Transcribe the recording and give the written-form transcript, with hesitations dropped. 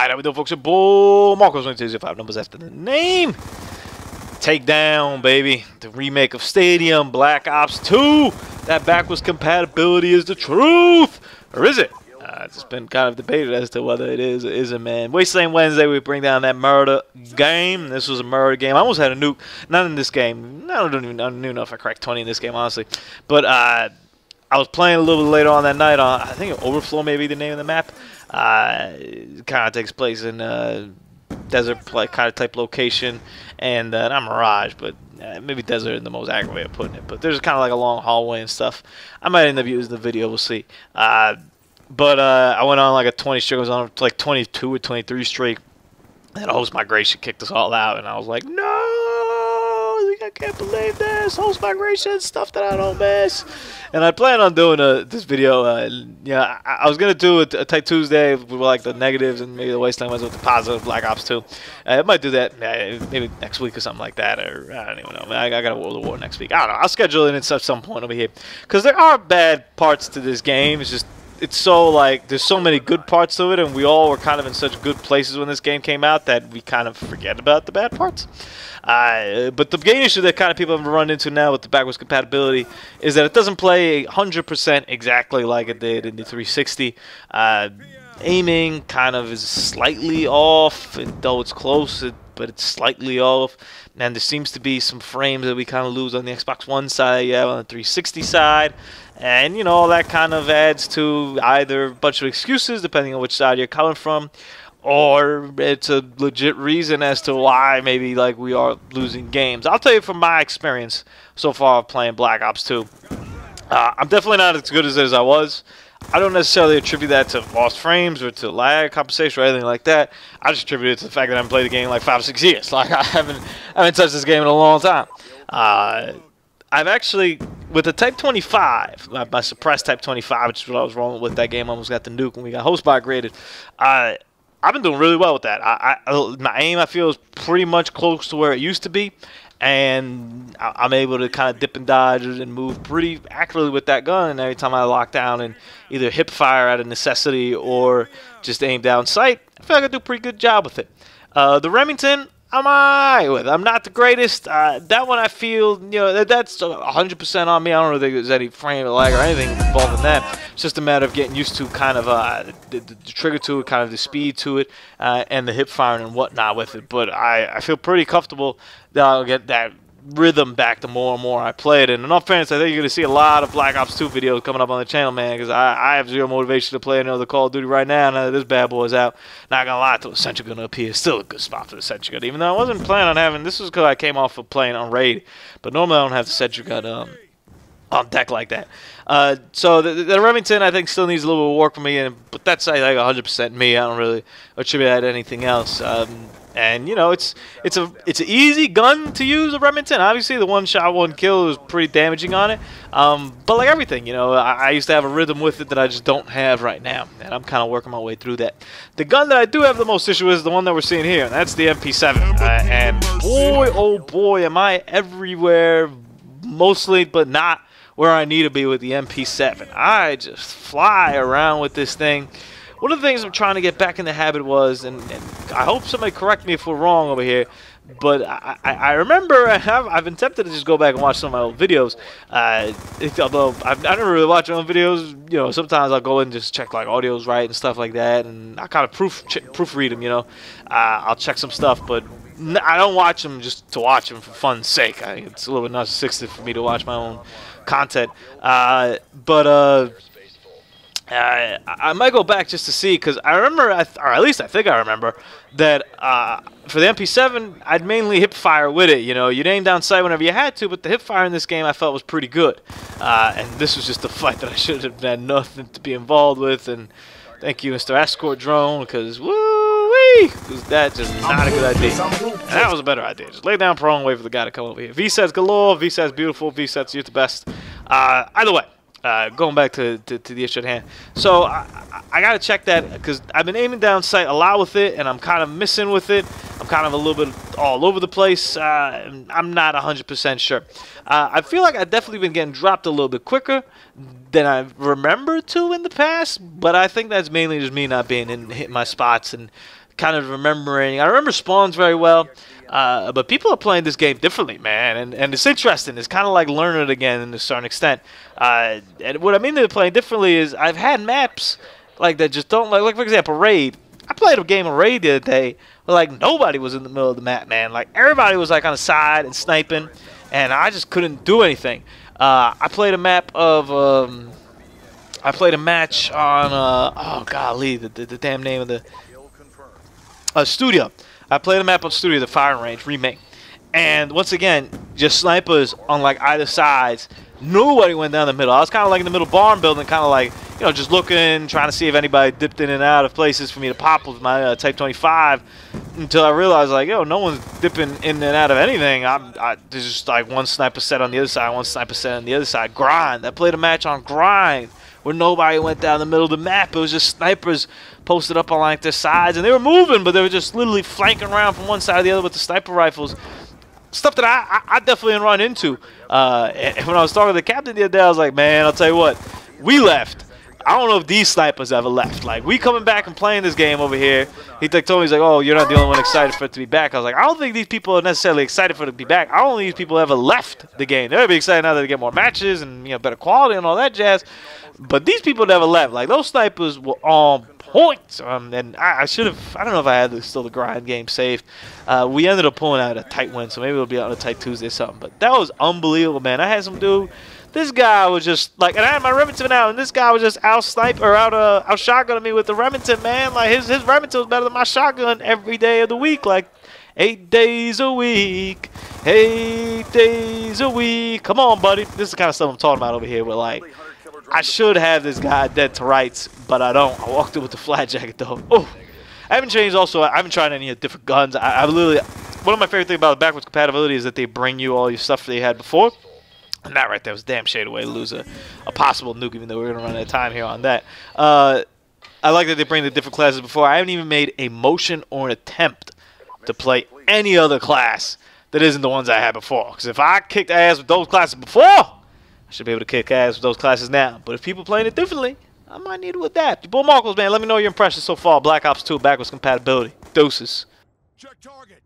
Alright, how we doing, folks? Your boy Marcos 2205 numbers after the name. Takedown, baby. The remake of Stadium, Black Ops 2. That backwards compatibility is the truth. Or is it? It's been kind of debated as to whether it is or isn't, man. Wasteland Wednesday, we bring down that murder game. This was a murder game. I almost had a nuke. Not in this game. I don't even know if I cracked 20 in this game, honestly. But I was playing a little bit later on that night on, I think Overflow may be the name of the map. It kind of takes place in desert kind of type location, and not Mirage, but maybe desert in the most accurate way of putting it. But there's kind of like a long hallway and stuff. I might end up using the video. We'll see. But I went on like a 20 streak. I was on like 22 or 23 streak. And host migration kicked us all out, and I was like, no, I can't believe this. Host migration, stuff that I don't miss. And I plan on doing this video. Yeah, I was gonna do a Type Tuesday with like the negatives and maybe the Wasteland was with the positive Black Ops 2. I might do that maybe next week or something like that, or I don't even know. I got a World of War next week. I don't know. I'll schedule it at some point over here because there are bad parts to this game. It's just it's so like there's so many good parts to it, and we all were kind of in such good places when this game came out that we kind of forget about the bad parts. But the game issue that kind of people have run into now with the backwards compatibility is that it doesn't play 100% exactly like it did in the 360. Aiming kind of is slightly off, and though it's close, but it's slightly off. And there seems to be some frames that we kind of lose on the Xbox One side, yeah, on the 360 side. And, you know, all that kind of adds to either a bunch of excuses, depending on which side you're coming from, or it's a legit reason as to why maybe like we are losing games. I'll tell you from my experience so far of playing Black Ops 2, I'm definitely not as good as I was. I don't necessarily attribute that to lost frames or to lag compensation or anything like that. I just attribute it to the fact that I haven't played the game in like 5 or 6 years. Like I haven't touched this game in a long time. I've actually, with the Type 25, my suppressed Type 25, which is what I was rolling with, that game almost got the nuke when we got host migrated. I've been doing really well with that. My aim, I feel, is pretty much close to where it used to be, and I'm able to kind of dip and dodge and move pretty accurately with that gun. And every time I lock down and either hip fire out of necessity or just aim down sight, I feel like I do a pretty good job with it. The Remington, I'm alright with. I'm not the greatest. That one I feel, you know, that's 100% on me. I don't think there's any frame lag or anything involved in that. It's just a matter of getting used to kind of the trigger to it, kind of the speed to it, and the hip firing and whatnot with it. But I feel pretty comfortable that I'll get that rhythm back the more and more I play it. And in all fairness, I think you're going to see a lot of Black Ops 2 videos coming up on the channel, man, because I have zero motivation to play another Call of Duty right now that this bad boy's out. Not going to lie, to the Sentry Gun up here is still a good spot for the Sentry Gun, even though I wasn't planning on having, this was because I came off of playing on Raid, but normally I don't have the Sentry Gun on deck like that. So the Remington, I think, still needs a little bit of work for me, but that's like 100% me. I don't really attribute that to anything else. And you know, it's an easy gun to use, the Remington. Obviously, the one shot, one kill is pretty damaging on it. But like everything, you know, I used to have a rhythm with it that I just don't have right now, and I'm kind of working my way through that. The gun that I do have the most issue with is the one that we're seeing here, and that's the MP7. And boy, oh boy, am I everywhere, mostly, but not where I need to be with the MP7. I just fly around with this thing. One of the things I'm trying to get back in the habit was, and I hope somebody correct me if we're wrong over here, but I remember I've been tempted to just go back and watch some of my old videos. Although I never really watch my own videos, you know, sometimes I'll go in and just check like audio's right and stuff like that, and I kind of proofread them, you know. I'll check some stuff, but I don't watch them just to watch them for fun's sake. I think it's a little bit narcissistic for me to watch my own content. I might go back just to see, because I remember, or at least I think I remember, that for the MP7, I'd mainly hip fire with it. You know, you'd aim down sight whenever you had to, but the hip fire in this game I felt was pretty good. And this was just a fight that I should have had nothing to be involved with. And thank you, Mr. Escort Drone, because woo-wee, that's just not a good idea. And that was a better idea. Just lay down prone and wait for the guy to come over here. VSAT's galore, VSAT's beautiful, VSAT's you're the best. Either way. Going back to the issue at hand. So I got to check that, because I've been aiming down sight a lot with it, and I'm kind of missing with it. I'm kind of a little bit all over the place. I'm not 100% sure. I feel like I've definitely been getting dropped a little bit quicker than I remember to in the past, but I think that's mainly just me not being hitting my spots and kind of remembering. I remember spawns very well, but people are playing this game differently, man, and it's interesting. It's kind of like learning it again to a certain extent. And what I mean they're playing differently is I've had maps like that just don't like for example, Raid. I played a game of Raid the other day where like nobody was in the middle of the map, man. Like everybody was like on the side and sniping, and I just couldn't do anything. I played a map of I played a match on oh golly, the damn name of the Studio. I played a map on Studio, the firing range remake, and once again, just snipers on like either sides. Nobody went down the middle. I was kind of like in the middle barn building, kind of like, you know, just looking, trying to see if anybody dipped in and out of places for me to pop with my Type 25, until I realized, like, yo, no one's dipping in and out of anything. There's just like one sniper set on the other side, one sniper set on the other side. Grind. I played a match on Grind where nobody went down the middle of the map. It was just snipers posted up on like their sides, and they were moving, but they were just literally flanking around from one side to the other with the sniper rifles. Stuff that I definitely didn't run into. And when I was talking to the captain the other day, I was like, man, I'll tell you what, we left. I don't know if these snipers ever left. Like, we coming back and playing this game over here. He told me, he's like, oh, you're not the only one excited for it to be back. I was like, I don't think these people are necessarily excited for it to be back. I don't think these people ever left the game. They're be excited now that they get more matches and, you know, better quality and all that jazz. But these people never left. Like, those snipers were on point. And I should have, I don't know if I had still the grind game saved. We ended up pulling out a tight win, so maybe it'll be on a tight Tuesday or something. But that was unbelievable, man. I had some dude. This guy was just like, and I had my Remington out, and this guy was just out shotgunning me with the Remington, man. Like his Remington was better than my shotgun every day of the week, like 8 days a week, 8 days a week. Come on, buddy. This is the kind of stuff I'm talking about over here. Where like, I should have this guy dead to rights, but I don't. I walked in with the flat jacket though. Oh, I haven't changed. Also, I haven't tried any different guns. I literally, one of my favorite things about the backwards compatibility is that they bring you all your stuff that you had before. And that right there was a damn shade away to lose a possible nuke, even though we're going to run out of time here on that. I like that they bring the different classes before. I haven't even made a motion or an attempt to play any other class that isn't the ones I had before. Because if I kicked ass with those classes before, I should be able to kick ass with those classes now. But if people playing it differently, I might need to adapt. Bull Markles, man, let me know your impressions so far. Black Ops 2 backwards compatibility. Doses. Check target.